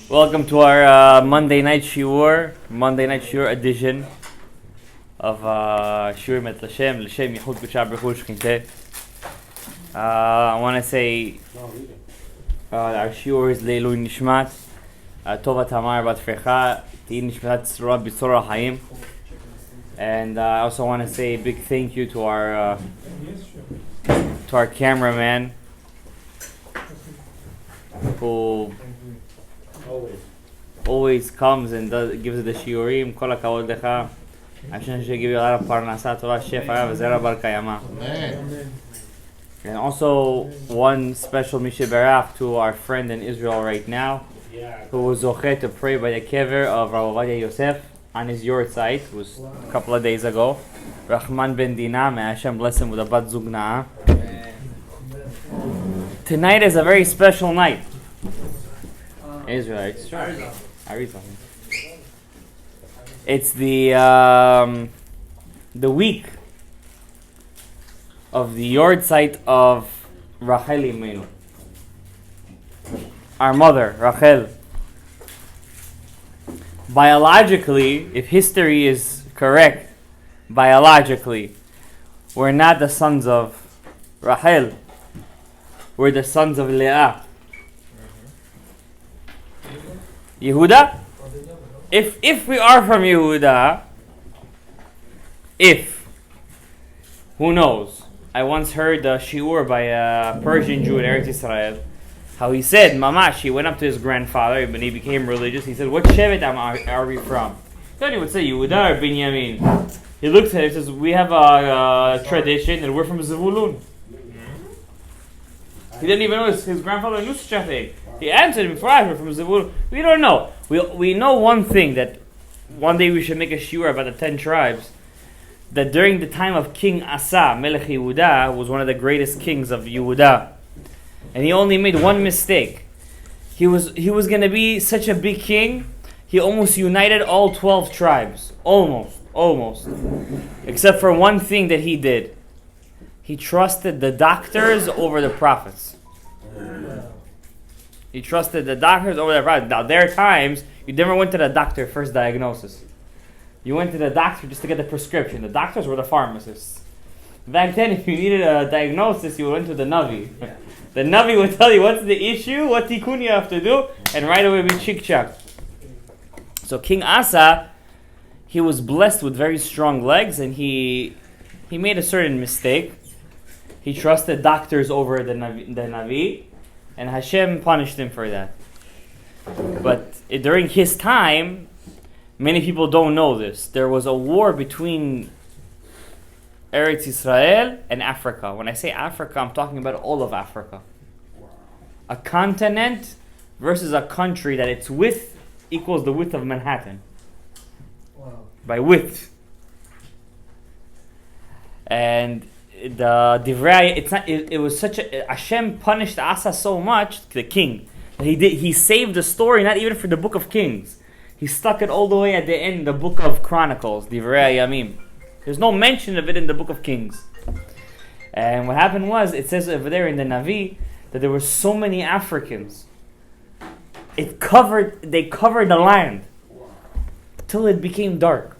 Welcome to our Monday night shiur edition of Shiur Met L'Shem Yehud B'Shab B'Chul Shchinte. I want to say our shiur is Leilui Nishmat Tova Tamar Bat Frecha Ti Nishmat Tzura B'Tzora Hayim. And I also want to say a big thank you to our cameraman who always comes and gives the shiurim. Kol hakavod lecha. Hashem should give you a lot of parnasa tova shefa v'zera bar kayama. And also one special mishiberach to our friend in Israel right now, who was zochet to pray by the kever of Rav Ovadia Yosef on his youre site. It was a couple of days ago. Rahman ben Dina, may Hashem bless him with a bat zug na'ah. Tonight is a very special night. Israel, it's Arizona. It's the week of the yard site of Rachel Imenu, our mother, Rachel. Biologically, if history is correct, biologically, we're not the sons of Rachel. We're the sons of Leah. Yehuda? If we are from Yehuda, who knows? I once heard a shiur by a Persian Jew in Eretz Israel, how he said, Mamash, he went up to his grandfather when he became religious. He said, what Shevet are we from? Then he would say, Yehuda or Binyamin. He looks at it and says, we have a tradition and we're from Zevulun. He didn't even know his grandfather knew such a thing. He answered him before I from Zevulun. We don't know. We know one thing, that one day we should make a shiur about the 10 tribes. That during the time of King Asa, Melech Yehuda was one of the greatest kings of Yehuda, and he only made one mistake. He was going to be such a big king. He almost united all 12 tribes, almost, except for one thing that he did. He trusted the doctors over the prophets. He trusted the doctors over the prophets. Now, there are times you never went to the doctor first diagnosis. You went to the doctor just to get the prescription. The doctors were the pharmacists. Back then, if you needed a diagnosis, you went to the Navi. The Navi would tell you what's the issue, what tikkun you have to do, and right away be chik-chak. So King Asa, he was blessed with very strong legs, and he made a certain mistake. He trusted doctors over the Navi, and Hashem punished him for that. But during his time, many people don't know this. There was a war between Eretz Israel and Africa. When I say Africa, I'm talking about all of Africa. A continent versus a country that its width equals the width of Manhattan. Wow. By width. And the Divrei, it was such a, Hashem punished Asa so much, the king, that he saved the story not even for the book of Kings. He stuck it all the way at the end, the book of Chronicles, Divrei Yamim. There's no mention of it in the book of Kings. And what happened was, it says over there in the Navi, that there were so many Africans. They covered the land till it became dark.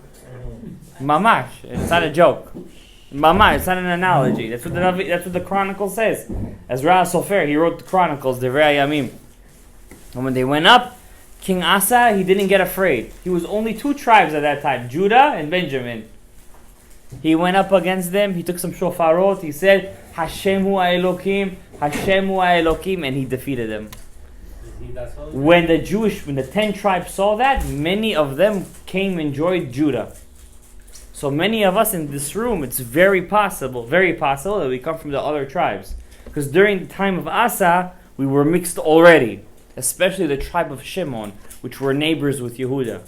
Mamash, it's not a joke. Mama, it's not an analogy. That's what the Chronicle says. As Ra Sofer, he wrote the Chronicles, the Divrei Yamim. And when they went up, King Asa, he didn't get afraid. He was only 2 tribes at that time, Judah and Benjamin. He went up against them. He took some shofarot. He said, Hashem hu Elokim, Hashem hu Elokim, and he defeated them. When the 10 tribes saw that, many of them came and joined Judah. So many of us in this room, it's very possible that we come from the other tribes. Because during the time of Asa, we were mixed already. Especially the tribe of Shimon, which were neighbors with Yehuda.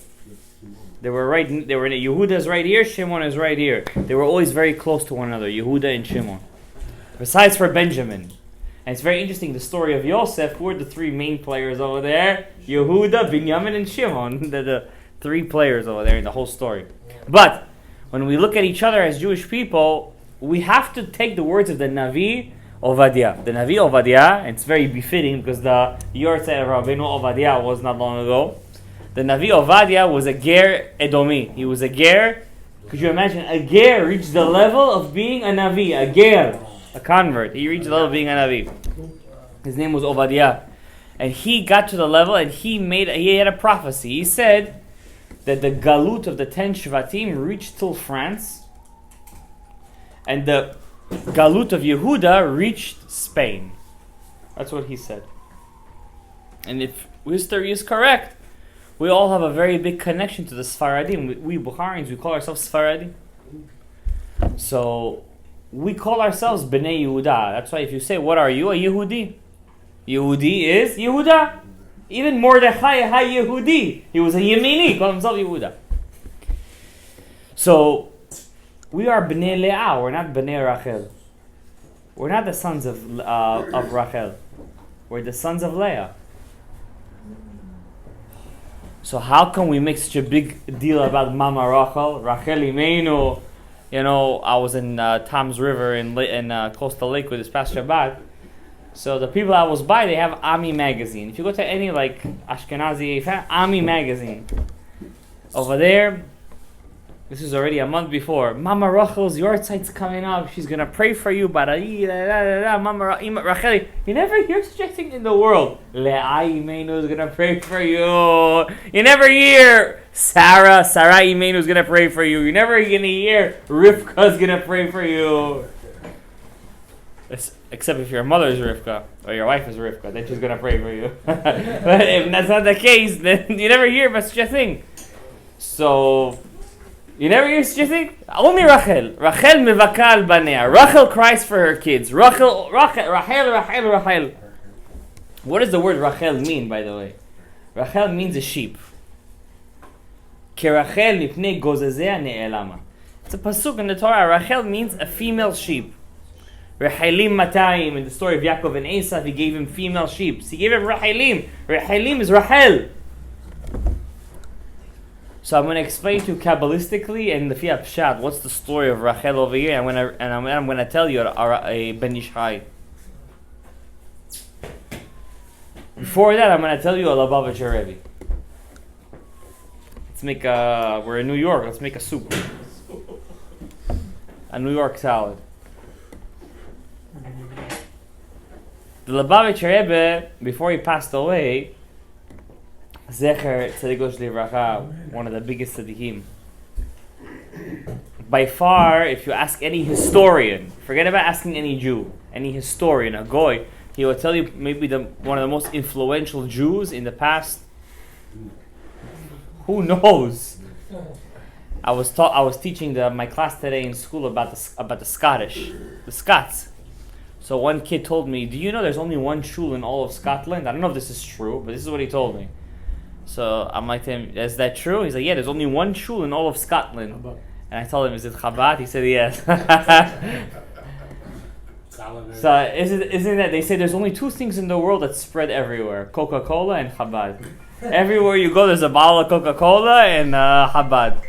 Yehuda is right here, Shimon is right here. They were always very close to one another, Yehuda and Shimon. Besides for Benjamin. And it's very interesting, the story of Yosef, who are the 3 main players over there? Yehuda, Binyamin, and Shimon. The 3 players over there in the whole story. But when we look at each other as Jewish people, we have to take the words of the Navi Ovadia. The Navi Ovadia, and it's very befitting because the Yortzeit of Rabbeinu Ovadia was not long ago. The Navi Ovadia was a Ger Edomi. He was a Ger. Could you imagine? A Ger reached the level of being a Navi. A Ger, a convert. He reached the level of being a Navi. His name was Ovadia. And he got to the level and he had a prophecy. He said that the Galut of the 10 Shvatim reached till France. And the Galut of Yehuda reached Spain. That's what he said. And if history is correct, we all have a very big connection to the Sfaradim. We Bukharians, we call ourselves Sfaradim. So, we call ourselves Bnei Yehuda. That's why if you say, what are you? A Yehudi. Yehudi is Yehuda. Even Mordechai ha-Yehudi. He was a Yemini, called himself Yehuda. So, we are Bnei Leah, we're not Bnei Rachel. We're not the sons of Rachel. We're the sons of Leah. So how can we make such a big deal about Mama Rachel? Rachel Imenu. You know, I was in Tom's River in Coastal Lake with this past Shabbat. So the people I was by, they have Ami magazine. If you go to any like Ashkenazi, Ami magazine. Over there, this is already a month before. Mama Rachel's Yortzeit's coming up. She's going to pray for you. Mama Rachel. You never hear such a thing in the world. Leah Imenu is going to pray for you. You never hear Sarah Imenu is going to pray for you. You never going to hear Rivka is going to pray for you. Except if your mother is Rivka or your wife is Rivka, then she's going to pray for you. But if that's not the case, then you never hear about such a thing. So... You never hear such a thing? Only Rachel. Rachel mevakal banea. Rachel cries for her kids. Rachel. What does the word Rachel mean, by the way? Rachel means a sheep. Kerachel mipnei gozezea ne'elama. It's a pasuk in the Torah. Rachel means a female sheep. Rechalim matayim. In the story of Yaakov and Esav, he gave him female sheep. So he gave him Rechalim. Rechalim is Rachel. So I'm going to explain to you Kabbalistically and the Fiat Pshat what's the story of Rachel over here, I'm going to tell you a Ben Yishai. Before that, I'm going to tell you a Lubavitcher Rebbe. We're in New York, let's make a soup. A New York salad. The Lubavitcher Rebbe, before he passed away, Zecher Tzadikosh Livracha, one of the biggest tzaddikim. By far, if you ask any historian, forget about asking any Jew, any historian, a goy, he will tell you maybe one of the most influential Jews in the past. Who knows? I was teaching my class today in school about the Scots. So one kid told me, "Do you know there's only one shul in all of Scotland?" I don't know if this is true, but this is what he told me. So I'm like to him, "Is that true?" He's like, "Yeah, there's only one shul in all of Scotland." And I told him, "Is it Chabad?" He said, "Yes." So isn't that they say there's only two things in the world that spread everywhere: Coca-Cola and Chabad. Everywhere you go, there's a bottle of Coca-Cola and Chabad.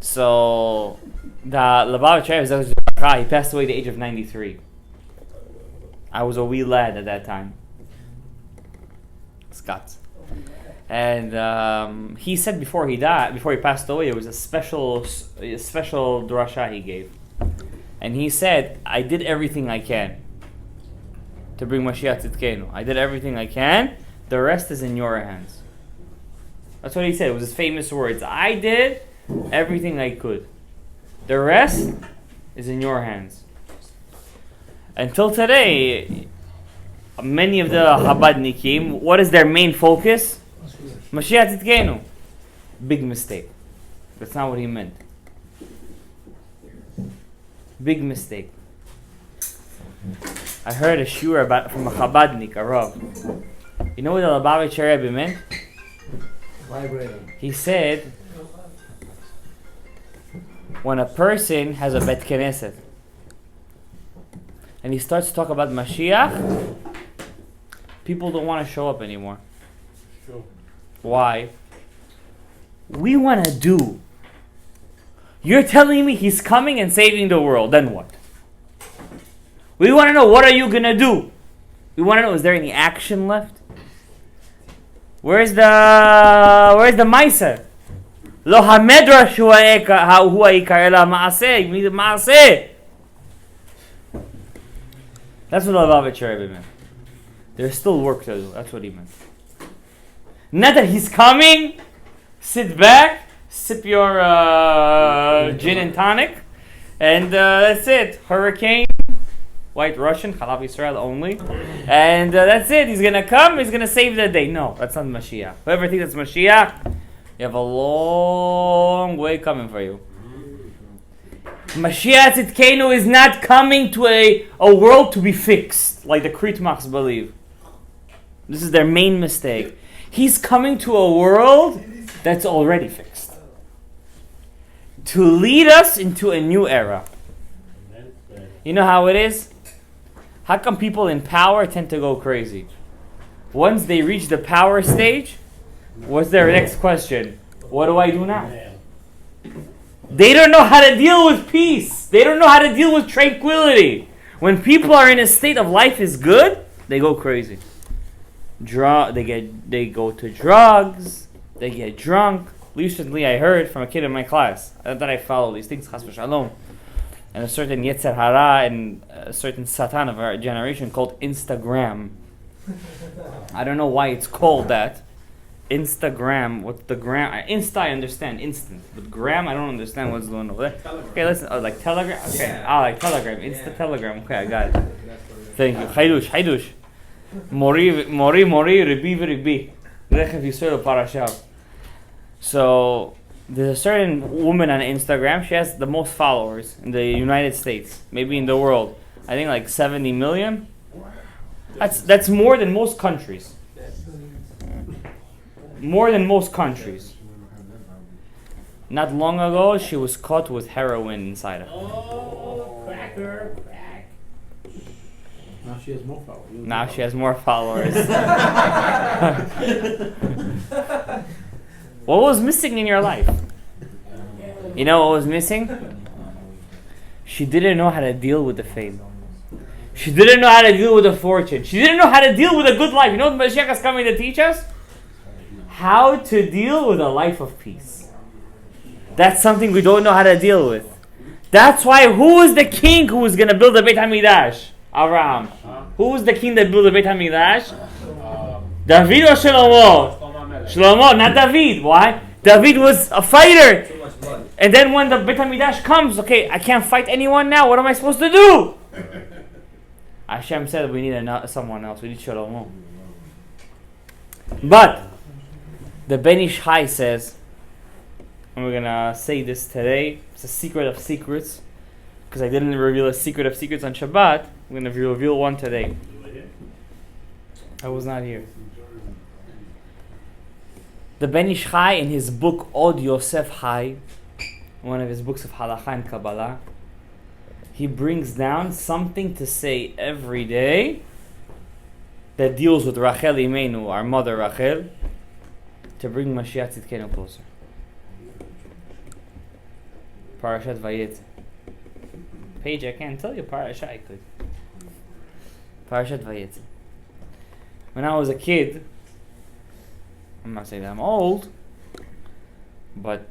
So the Lubavitcher, he passed away at the age of 93. I was a wee lad at that time. Scots. And he said before he passed away, it was a special drasha he gave. And he said, "I did everything I can to bring Mushiya Tzidkenu. I did everything I can. The rest is in your hands." That's what he said. It was his famous words. "I did everything I could. The rest is in your hands." Until today, many of the Chabadnikim, what is their main focus? Mushiya Tzidkenu. Big mistake. That's not what he meant. Big mistake. I heard a shiur from a Chabadnik, a Rav. You know what the Lubavitcher Rebbe meant? He said, when a person has a Bet Knesset and he starts to talk about Mashiach, people don't want to show up anymore. Sure. Why? We want to do. You're telling me he's coming and saving the world, then what? We want to know, what are you going to do? We want to know, is there any action left? Where's the Maisa? Lo hamedrash huwa ikar ela ma'aseh. You need a ma'aseh. That's what the Lubavitcher Rebbe meant. There's still work to do. That's what he meant. Not that he's coming, sit back, sip your gin and tonic, and that's it. Hurricane, White Russian, Chalav Yisrael only. And that's it. He's going to come, he's going to save the day. No, that's not Mashiach. Whoever thinks that's Mashiach, you have a long way coming for you. Mashiach Tzidkenu is not coming to a world to be fixed, like the Kritmachs believe. This is their main mistake. He's coming to a world that's already fixed. To lead us into a new era. You know how it is? How come people in power tend to go crazy? Once they reach the power stage, what's their next question? What do I do now? They don't know how to deal with peace. They don't know how to deal with tranquility. When people are in a state of life is good, they go crazy. They go to drugs. They get drunk. Recently, I heard from a kid in my class that I follow these things, chas v'shalom, and a certain Yetzer Hara and a certain Satan of our generation called Instagram. I don't know why it's called that. Instagram, what's the gram? Insta, I understand, instant. But gram, I don't understand what's going on over there. Telegram. Okay, listen, like Telegram? Okay, yeah. Like Telegram, Insta Telegram. Okay, I got it. Thank you. Haidush. Mori, Ribi. Rechev Yisrael Parashav. So, there's a certain woman on Instagram, she has the most followers in the United States, maybe in the world. I think like 70 million. That's more than most countries. More than most countries. Not long ago, she was caught with heroin inside her. Oh, cracker, crack. Now she has more followers. Now she has more followers. What was missing in your life? You know what was missing? She didn't know how to deal with the fame. She didn't know how to deal with the fortune. She didn't know how to deal with a good life. You know what Mashiach is coming to teach us? How to deal with a life of peace. That's something we don't know how to deal with. That's why, who is the king who is going to build the Beit HaMikdash? Abraham. Who is the king that built the Beit HaMikdash? David or Shlomo? Shlomo, not David. Why? David was a fighter. And then when the Beit HaMikdash comes, okay, I can't fight anyone now. What am I supposed to do? Hashem said we need someone else. We need Shlomo. But the Ben Ish Chai says, and we're gonna say this today, it's a secret of secrets, because I didn't reveal a secret of secrets on Shabbat. I'm gonna reveal one today. I was not here. The Ben Ish Chai, in his book Od Yosef Chai, one of his books of Halakha and Kabbalah, he brings down something to say every day that deals with Rachel Imenu, our mother Rachel, to bring Mashiach Tzidkenu closer. Parashat Vayetze. Page, I can't tell you Parashat, I could. Parashat Vayetze. When I was a kid, I'm not saying that I'm old, but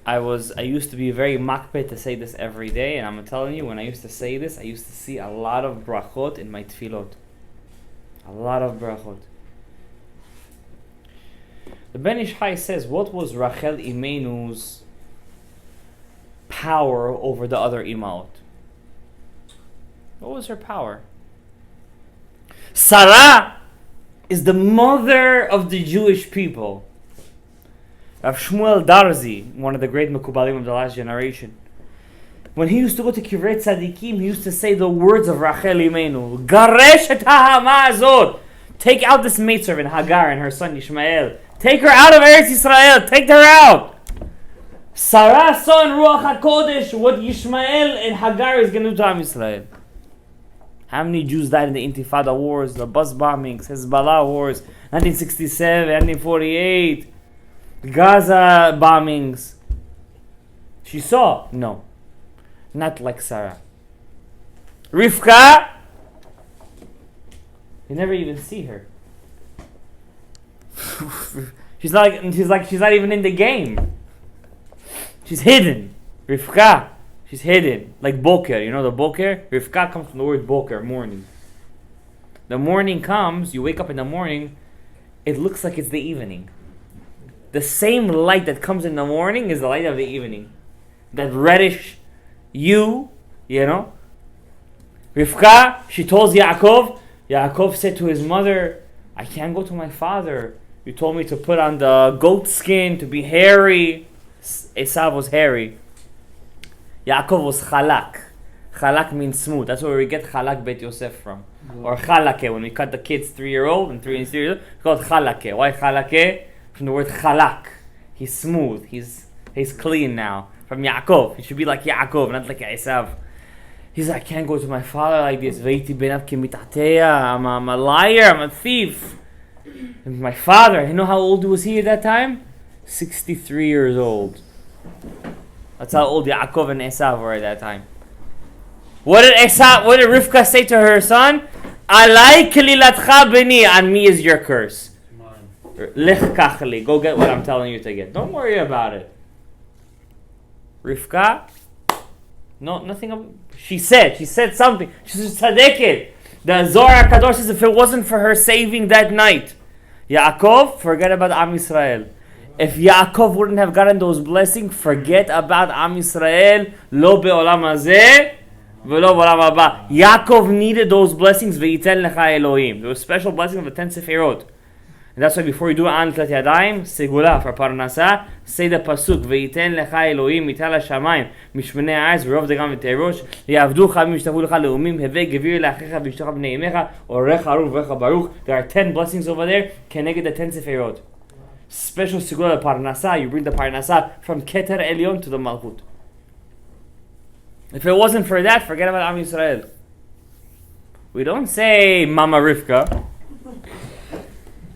I used to be very makpeh to say this every day, and I'm telling you, when I used to say this, I used to see a lot of brachot in my tefillot. A lot of brachot. The Ben Ish Chai says, what was Rachel Imenu's power over the other imaot? What was her power? Sarah is the mother of the Jewish people. Rav Shmuel Darzi, one of the great Mekubalim of the last generation, when he used to go to Kivrei Tzadikim, he used to say the words of Rachel Imenu, Garesh et ha'ama azot, take out this maidservant Hagar and her son Yishmael. Take her out of Eretz Yisrael. Take her out. Sarah saw in Ruach HaKodesh what Yishmael and Hagar is going to do to Am Yisrael. How many Jews died in the Intifada wars, the bus bombings, Hezbollah wars, 1967, 1948, Gaza bombings? She saw. No. Not like Sarah. Rivka You never even see her. she's not even in the game. She's hidden. Rivka, she's hidden. Like boker, you know the boker? Rivka comes from the word boker, morning. The morning comes, you wake up in the morning, it looks like it's the evening. The same light that comes in the morning is the light of the evening. That reddish hue, you know? Rivka, she told Yaakov. Yaakov said to his mother, I can't go to my father. You told me to put on the goat skin, to be hairy. Esav was hairy. Yaakov was chalak. Chalak means smooth. That's where we get chalak Bet Yosef from. Or chalake, when we cut the kids 3-year-old and 3 and 3 years old, it's called chalake. Why chalake? From the word chalak. He's smooth. He's clean now. From Yaakov. He should be like Yaakov, not like Esav. He's like, I can't go to my father like this. I'm a liar. I'm a thief. And my father, you know how old was he at that time? 63 years old. That's how old Yaakov and Esav were at that time. What did Rivka say to her son? Alai kelilatcha beni, on me is your curse. Lech kachli, go get what I'm telling you to get. Don't worry about it. Rivka, no, nothing. She said something. She said tzaddiket. The Zohar HaKadosh says if it wasn't for her saving that night, Yaakov, forget about Am Yisrael. If Yaakov wouldn't have gotten those blessings, forget about Am Yisrael. Lo be'olam hazeh. Yaakov needed those blessings. Ve'yitel lecha Elohim. There was special blessings of the 10 Sefirot. And that's why before you do An Tlat Yadayim, Segula for Parnasa, say the Pasuk, Ve'yitel lecha Elohim, mital ha-shamayim, mishmenei ha'ayz, v'rov degam v'teirosh, ya'avdu chamim, yishtavu lecha le'umim, hevei gevir le'achecha v'yishtocha b'nei imecha, orecha aruch v'echa baruch. There are 10 blessings over there, keneged the 10 Sefirot. Special Segula Parnasa, you bring the Parnasa from Keter Elyon to the Malchut. If it wasn't for that, forget about Am Yisrael. We don't say Mama Rivka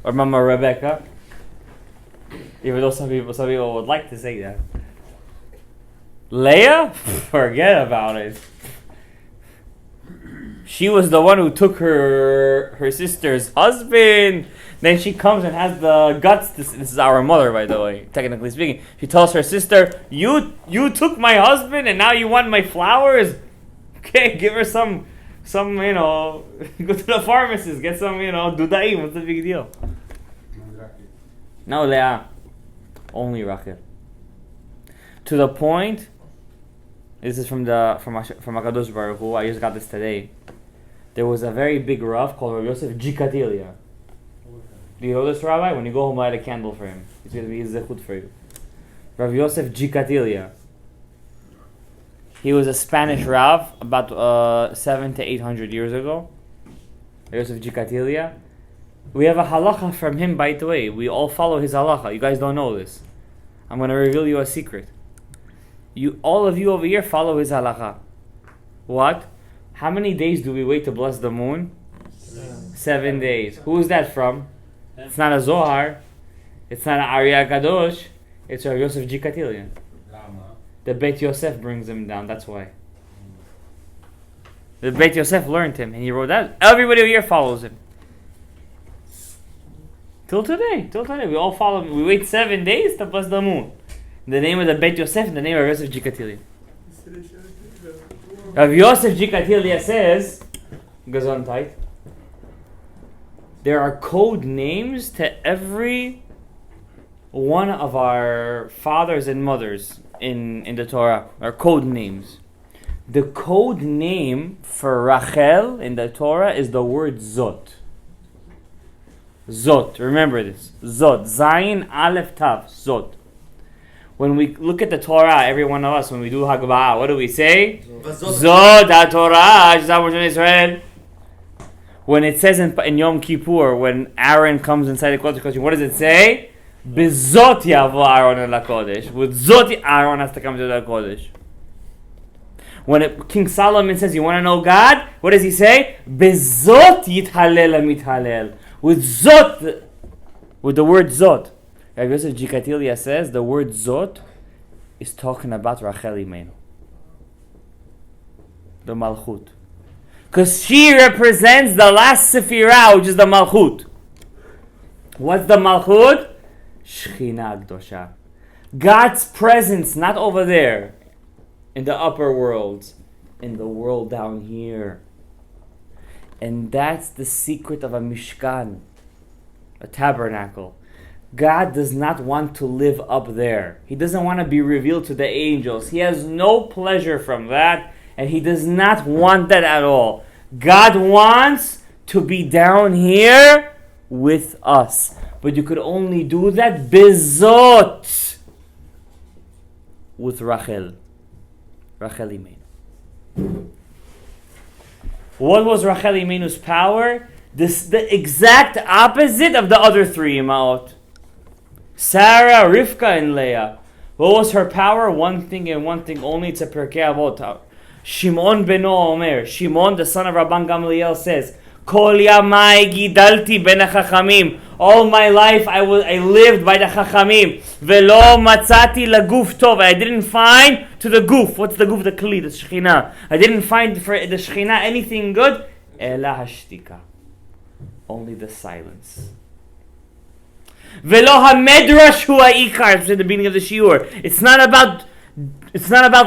or Mama Rebecca, even though some people would like to say that. Leah? Forget about it. She was the one who took her sister's husband. Then she comes and has the guts. This is our mother, by the way, technically speaking. She tells her sister, you took my husband and now you want my flowers? Okay, give her some, go to the pharmacist, get some, dudaim. What's the big deal? No, Leah. Only Rachel. To the point, this is from HaKadosh Baruch Hu, I just got this today. There was a very big Rav called Rav Yosef Jikatilia. Do you know this rabbi? When you go home, light a candle for him. It's going to be zechut for you. Rav Yosef Jikatilia. He was a Spanish Rav about 700 to 800 years ago. Rav Yosef Jikatilia. We have a halacha from him, by the way. We all follow his halacha. You guys don't know this. I'm going to reveal you a secret. All of you over here follow his halacha. What? How many days do we wait to bless the moon? 7 days. Who is that from? It's not a Zohar. It's not an Arya Kadosh. It's Rav Yosef Jikatilian. The Beit Yosef brings him down. That's why. The Beit Yosef learned him, and he wrote that. Everybody here follows him. Till today, we all follow him. We wait 7 days to bless the moon. In the name of the Beit Yosef, in the name of Rav Yosef Jikatilian. Rav Yosef Jikatilia says, Gesundheit. There are code names to every one of our fathers and mothers in the Torah. Are code names. The code name for Rachel in the Torah is the word Zot. Zot. Remember this. Zot. Zayin Aleph Tav. Zot. When we look at the Torah, every one of us, when we do Hagbah, what do we say? Zot HaTorah, Israel. When it says in Yom Kippur, when Aaron comes inside the Kodesh, what does it say? Bezot yavo Aaron el Kodesh. With Zot, Aaron has to come to the Kodesh. When King Solomon says, you want to know God? What does he say? Bezot yithalel mithalel. With Zot, with the word Zot. Rav Yosef Jikatilia says the word Zot is talking about Rachel Imenu, the Malchut. Because she represents the last Sephirah, which is the Malchut. What's the Malchut? Shechina Gdosha. God's presence, not over there, in the upper worlds, in the world down here. And that's the secret of a Mishkan, a tabernacle. God does not want to live up there. He doesn't want to be revealed to the angels. He has no pleasure from that, and He does not want that at all. God wants to be down here with us. But you could only do that bezot, with Rachel Imenu. What was Rachel Imenu's power? The exact opposite of the other three Imaot. Sarah, Rivka, and Leah. What was her power? One thing and one thing only. It's a Pirkei Avot. Shimon beno Omer. Shimon, the son of Rabban Gamliel, says, Kol yamai gidalti ben hachachamim. All my life I lived by the chachamim. Velo matzati laguf tov. I didn't find to the guf. What's the guf? The kli, the shechina. I didn't find for the shechina anything good. Ela hashtika. Only the silence. Velo hamedrash hu ha'ikar. It's at the beginning of the shiur. It's not about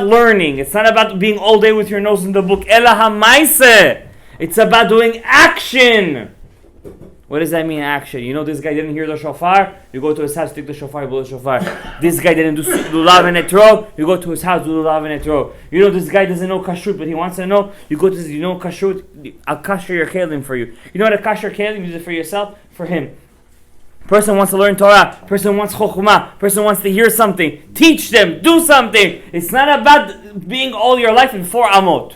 learning. It's not about being all day with your nose in the book. Ela ha'maiseh. It's about doing action. What does that mean, action? You know, this guy didn't hear the shofar. You go to his house, take the shofar, blow the shofar. This guy didn't do lulav and etrog. You go to his house, do lulav and etrog. You know, this guy doesn't know kashrut, but he wants to know. You go to his, you know kashrut. I'll kasher your kelim for you. You know how to kasher kelim? Use it for yourself, for him. Person wants to learn Torah. Person wants chokhmah. Person wants to hear something. Teach them. Do something. It's not about being all your life in 4 amot.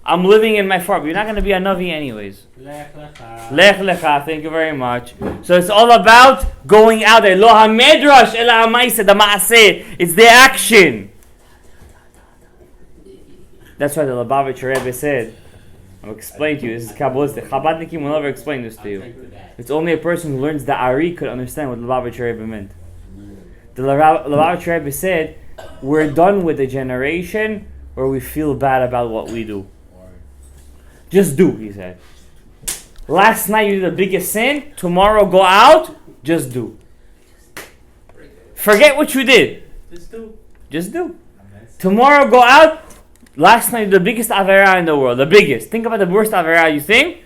I'm living in my farm. You're not going to be a Navi anyways. Lech lecha. Thank you very much. So it's all about going out there. Lo ha-medrash ela ha-maaseh, the ma'aseh. It's the action. That's why the Lubavitcher Rebbe said, I'll explain to you, this is Kabbalistic. Chabadnikim will never explain this to you. It's only a person who learns the Ari could understand what the Lubavitcher Rebbe meant. The Lubavitcher Rebbe said, we're done with the generation where we feel bad about what we do. Just do, he said. Last night you did the biggest sin. Tomorrow go out. Just do. Forget what you did. Just do. Tomorrow go out. Last night you did the biggest avera in the world. The biggest. Think about the worst avera you think.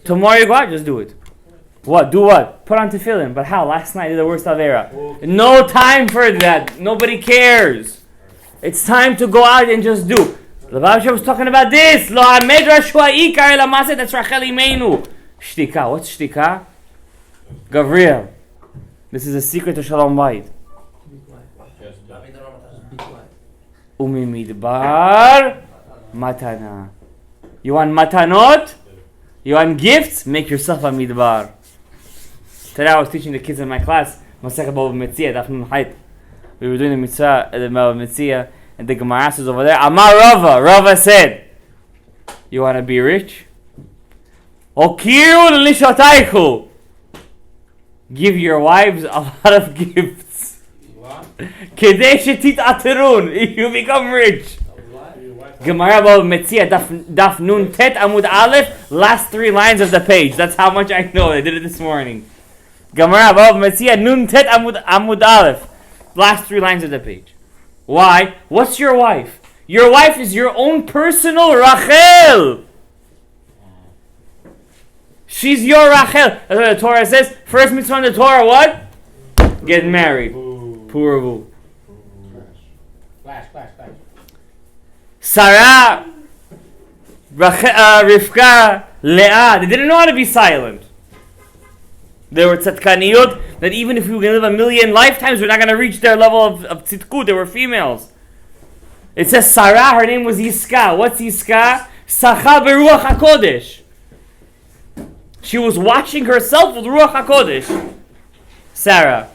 Tomorrow you go out. Just do it. What? Do what? Put on tefillin. But how? Last night you did the worst avera. No time for that. Nobody cares. It's time to go out and just do. The Bible was talking about this. Lo ha-medrash hu ha'ikar ela ma'aseh. That's Rachel Imenu. Shtika. What's shtika? Gabriel. This is a secret to Shalom Bayit. Umimidbar matana. You want matanot? You want gifts? Make yourself a midbar. Today I was teaching the kids in my class Masechet Bava Metzia, Daf Nun Hayt. We were doing the mitzvah, the Bava Metzia. And the Gemara says over there, Amar Rava. Rava said, you want to be rich? Okiru l'nishotaychu. Give your wives a lot of gifts. Kedei shetitaterun. If you become rich. Gemara Bava Metzia, Daf Nun Tet Amud Aleph, last 3 lines of the page. That's how much I know. I did it this morning. Gemara Bava Metzia, Nun Tet Amud Aleph, last 3 lines of the page. Why? What's your wife? Your wife is your own personal Rachel. She's your Rachel. That's what the Torah says. First mitzvah in the Torah, what? Get married. Puravu. Flash. Sarah, Rivka, Leah, they didn't know how to be silent. They were tzadkaniyot, that even if we were going to live 1,000,000 lifetimes, we're not going to reach their level of tzidkut. They were females. It says Sarah, her name was Yiska. What's Yiska? Sacha beruach HaKodesh. She was watching herself with Ruach HaKodesh. Sarah.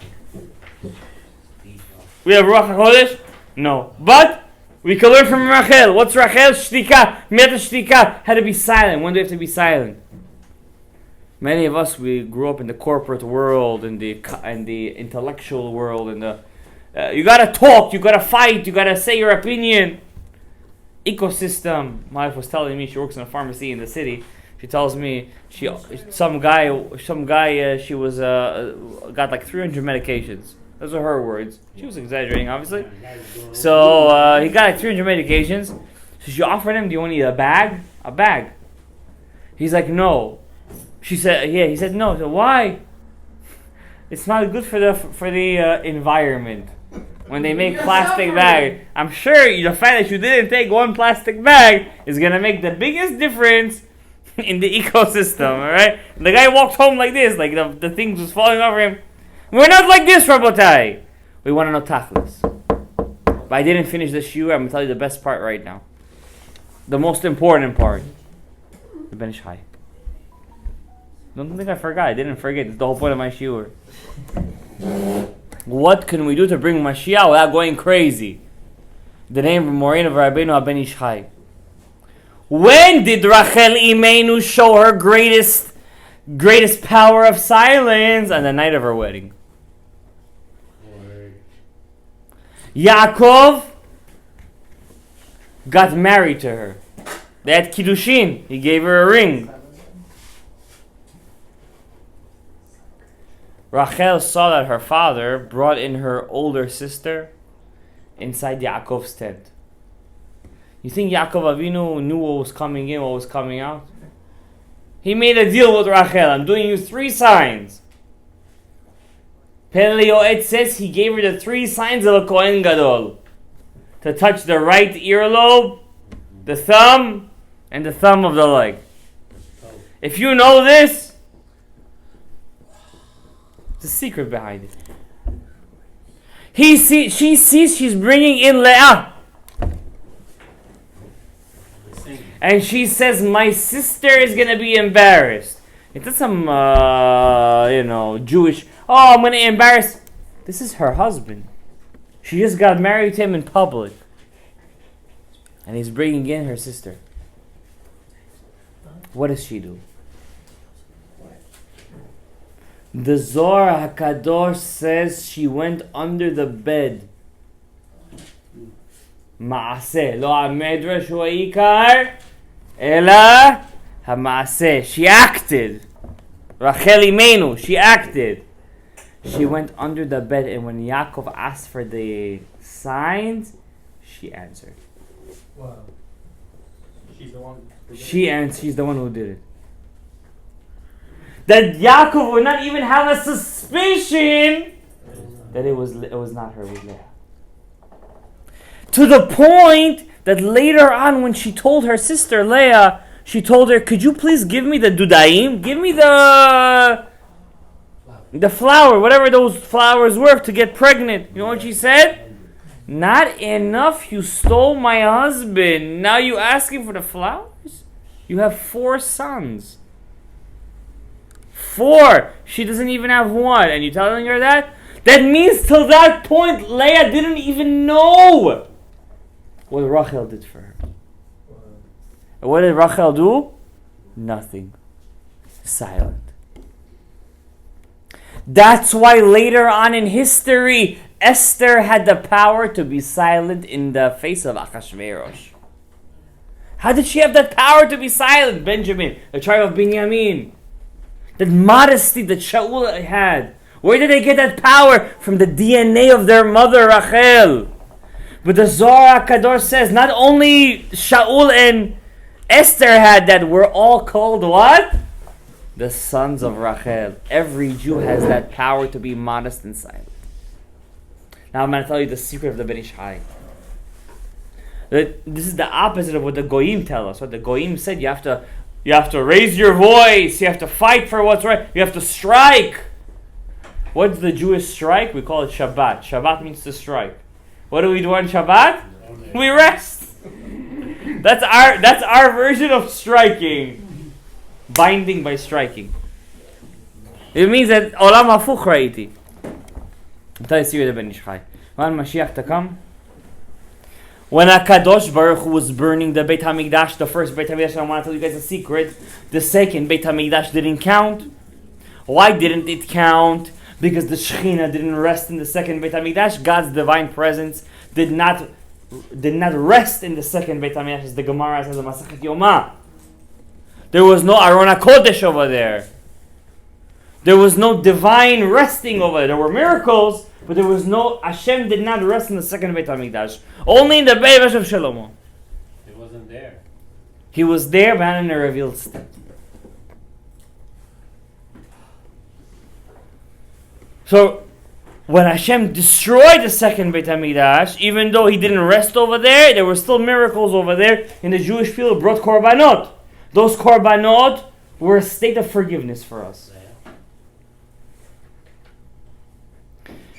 We have Ruach HaKodesh? No. But we can learn from Rachel. What's Rachel? Shtika. Meta shtika. How to be silent. When do we have to be silent? Many of us, we grew up in the corporate world, in the intellectual world, you gotta talk, you gotta fight, you gotta say your opinion. ecosystem. My wife was telling me she works in a pharmacy in the city. She tells me some guy she was got like 300 medications. Those are her words. She was exaggerating, obviously. So he got like 300 medications. So she offered him, "Do you want to eat a bag?" A bag. He's like, "No." She said, "Yeah." He said, "No." So why? It's not good for the environment when they make plastic bag. I'm sure the fact that you didn't take one plastic bag is gonna make the biggest difference in the ecosystem. All right. And the guy walked home like this, like the things was falling over him. We're not like this, Rabotai. We want to know tachlis. But I didn't finish the shiur. I'm gonna tell you the best part right now. The most important part. The Ben Ish Chai. Don't think I forgot. I didn't forget. It's the whole point of my shiur. What can we do to bring Mashiach without going crazy? The name of Morin of Rabbeinu Ben Ish Chai. When did Rachel Imenu show her greatest power of silence? On the night of her wedding. Yaakov got married to her. They had kiddushin. He gave her a ring. Rachel saw that her father brought in her older sister inside Yaakov's tent. You think Yaakov Avinu knew what was coming in, what was coming out? He made a deal with Rachel. I'm doing you 3 signs. Pele Yoed says he gave her the 3 signs of a Kohen Gadol. To touch the right earlobe, the thumb, and the thumb of the leg. If you know this, there's a secret behind it. She sees she's bringing in Leah. And she says, my sister is going to be embarrassed. It's not some, Jewish, I'm going to embarrass. This is her husband. She just got married to him in public. And he's bringing in her sister. What does she do? The Zohar HaKadosh says she went under the bed. Ma'aseh. Lo ha'medrash hu ha'ikar, ela ha'ma'aseh. She acted. Rachel Imenu. She acted. She went under the bed, and when Yaakov asked for the signs, she answered. Wow. She's the one. She's the one who did it. That Yaakov would not even have a suspicion that it was not her, it was Leah. To the point that later on, when she told her sister Leah, she told her, "Could you please give me the dudaim? Give me the flour, whatever those flowers were, to get pregnant." You know what she said? "Not enough, you stole my husband. Now you asking for the flowers? You have 4 sons. 4. She doesn't even have 1. And you telling her that? That means till that point, Leah didn't even know what Rachel did for her. And what did Rachel do? Nothing. Silent. That's why later on in history, Esther had the power to be silent in the face of Achashverosh. How did she have that power to be silent? Benjamin, the tribe of Binyamin. That modesty that Shaul had. Where did they get that power? From the DNA of their mother, Rachel. But the Zohar HaKadosh says not only Shaul and Esther had that, we're all called what? The sons of Rachel. Every Jew has that power to be modest and silent. Now I'm going to tell you the secret of the Ben Ish Chai. This is the opposite of what the Goyim tell us. What the Goyim said, you have to raise your voice, you have to fight for what's right, you have to strike. What's the Jewish strike? We call it Shabbat. Shabbat means to strike. What do we do on Shabbat? We rest. That's our version of striking. Binding by striking. It means that Olam Hafuch Ra'iti. I'll tell you a secret of Ben Ish Chai. When Mashiach to come, when HaKadosh Baruch Hu was burning the Beit HaMikdash, the first Beit HaMikdash, I want to tell you guys a secret. The second Beit HaMikdash didn't count. Why didn't it count? Because the Shekhinah didn't rest in the second Beit HaMikdash. God's divine presence did not did not rest in the second Beit HaMikdash, as the Gemara says in Masachet Yoma. There was no Aron HaKodesh over there. There was no divine resting over there. There were miracles, but there was no, Hashem did not rest in the second Beit HaMikdash. Only in the Beit of Shlomo. He wasn't there. He was there, but not in a revealed state. So, when Hashem destroyed the second Beit HaMikdash, even though He didn't rest over there were still miracles over there, and the Jewish people brought korbanot. Those korbanot were a state of forgiveness for us.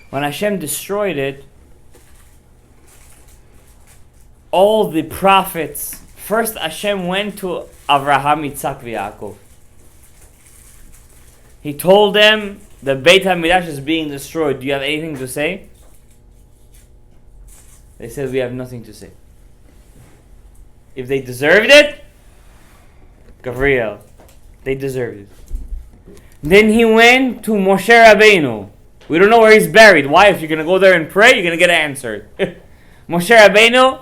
When Hashem destroyed it, all the prophets, first Hashem went to Avraham, Yitzhak, Yaakov. He told them, the Beit HaMikdash is being destroyed. Do you have anything to say? They said, we have nothing to say. If they deserved it, Gabriel, they deserved it. Then he went to Moshe Rabbeinu. We don't know where he's buried. Why? If you're going to go there and pray, you're going to get answered. Moshe Rabbeinu,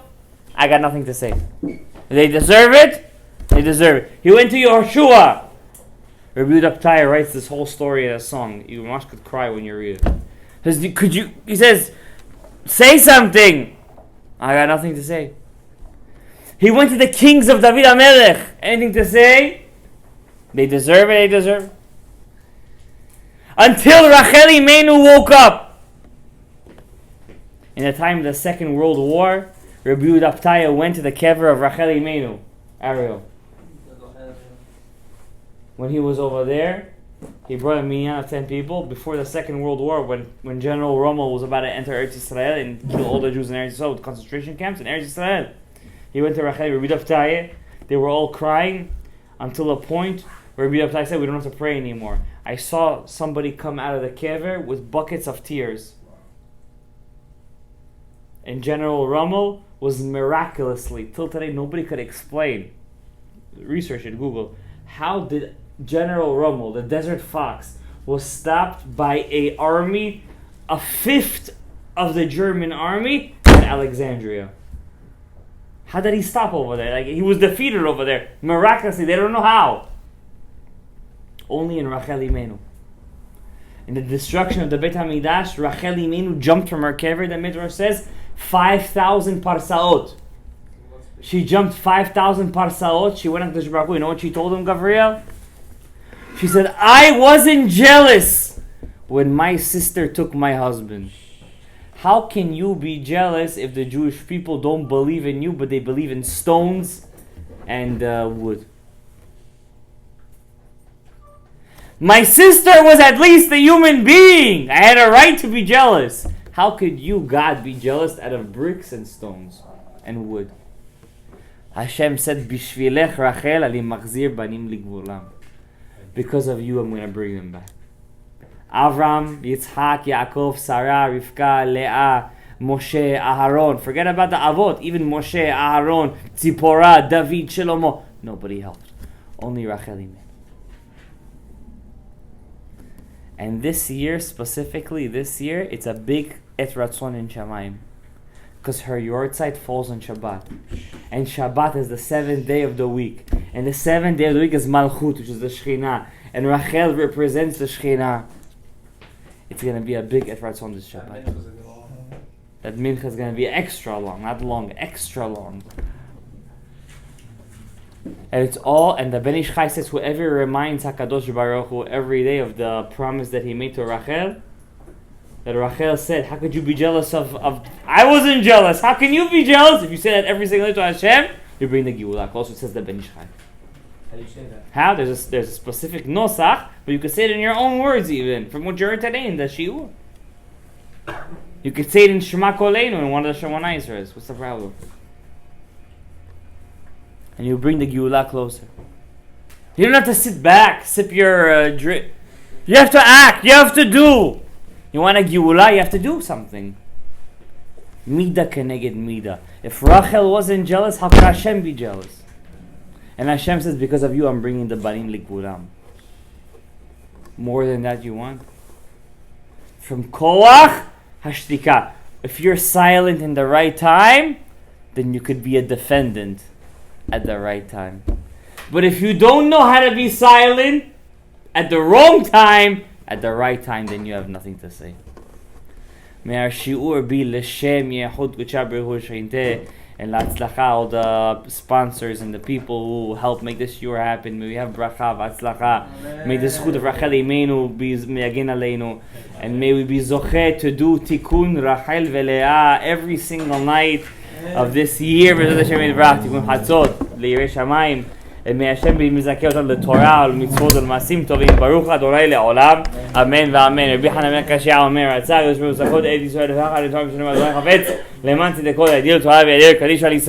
I got nothing to say. They deserve it. They deserve it. He went to Yehoshua. Rabbi Yehuda writes this whole story in a song. You must could cry when you read it. He says, say something. I got nothing to say. He went to the kings of David HaMelech. Anything to say? They deserve it. They deserve it. Until Rachel Imenu woke up. In the time of the Second World War, Rabbi Yehuda went to the kever of Rachel Imenu, Ariel. When he was over there, he brought a minyan of 10 people before the Second World War, when General Rommel was about to enter Eretz Yisrael and kill all the Jews in Eretz Yisrael with concentration camps in Eretz Yisrael. He went to Rachel, Rabbi Yehuda. They were all crying until a point where Rabbi Yehuda said, we don't have to pray anymore. I saw somebody come out of the kever with buckets of tears. And General Rommel was miraculously, till today nobody could explain, research it, Google, how did General Rommel, the Desert Fox, was stopped by a army, a fifth of the German army at Alexandria. How did he stop over there? Like, he was defeated over there. Miraculously, they don't know how. Only in Rachel Imenu. In the destruction of the Beit HaMikdash, Rachel Imenu jumped from her kever, the Midrash says, 5,000 parsaot. She jumped 5,000 parsaot. She went up to Baruch Hu. You know what she told him, Gabriel? She said, I wasn't jealous when my sister took my husband. How can you be jealous if the Jewish people don't believe in you, but they believe in stones and wood? My sister was at least a human being. I had a right to be jealous. How could you, God, be jealous out of bricks and stones and wood? Hashem said, Bishvilech Rachel ali machzir banim ligvulam. Because of you, I'm going to bring them back. Avram, Yitzhak, Yaakov, Sarah, Rivka, Leah, Moshe, Aharon. Forget about the Avot. Even Moshe, Aharon, Tzipporah, David, Shlomo. Nobody helped. Only Rachel Imenu. And this year, specifically this year, it's a big Et Ratzon in Shamayim. Because her Yortzeit falls on Shabbat. And Shabbat is the 7th day of the week. And the 7th day of the week is Malchut, which is the Shekhinah. And Rachel represents the Shekhinah. It's going to be a big Et Ratzon this Shabbat. That mincha is going to be extra long. Not long, extra long. And it's all, and the Ben Ish Chai says, whoever reminds HaKadosh Baruch Hu every day of the promise that he made to Rachel, that Rachel said, how could you be jealous of I wasn't jealous. How can you be jealous? If you say that every single day to Hashem, you bring the Geulah. Also, it says the Ben Ish Chai. How do you say that? How? There's a specific nosach, but you can say it in your own words even, from what you're today in the Shiur. You could say it in Shema Koleinu, in one of the Shema Yisraels. What's the problem? And you bring the Geulah closer. You don't have to sit back, sip your drink. You have to act, you have to do. You want a Geulah, you have to do something. Mida keneged mida. If Rachel wasn't jealous, how could Hashem be jealous? And Hashem says, because of you, I'm bringing the banim likulam. More than that you want? From koach hashtika. If you're silent in the right time, then you could be a defendant at the right time. But if you don't know how to be silent at the wrong time, at the right time, then you have nothing to say. May our shiur be l'shem yehud k'chabrihu sh'inte, and l'hatzlacha, all the sponsors and the people who help make this shiur happen. May we have bracha v'hatzlacha. May the zchut of Rachel Imenu be me'agen aleinu, and may we be zoche to do tikkun Rachel ve'Leah every single night of this year. B'ezrat Hashem yitbarach, tikkun chatzot le'yirei shamayim. And may Hashem be mizakeh otam leTorah, leMitzvot, leMaasim tovim. Baruch Adonai le'olam. Amen v'amen. Rabbi Hanan ben Kashia Omer, Ratzah Yoshua Zachot Eid Yisrael V'achad L'Torah B'Shem Adonai Chafetz Leman Tzedekot Yadil Torah V'Yadil Kaddish Al Yisrael.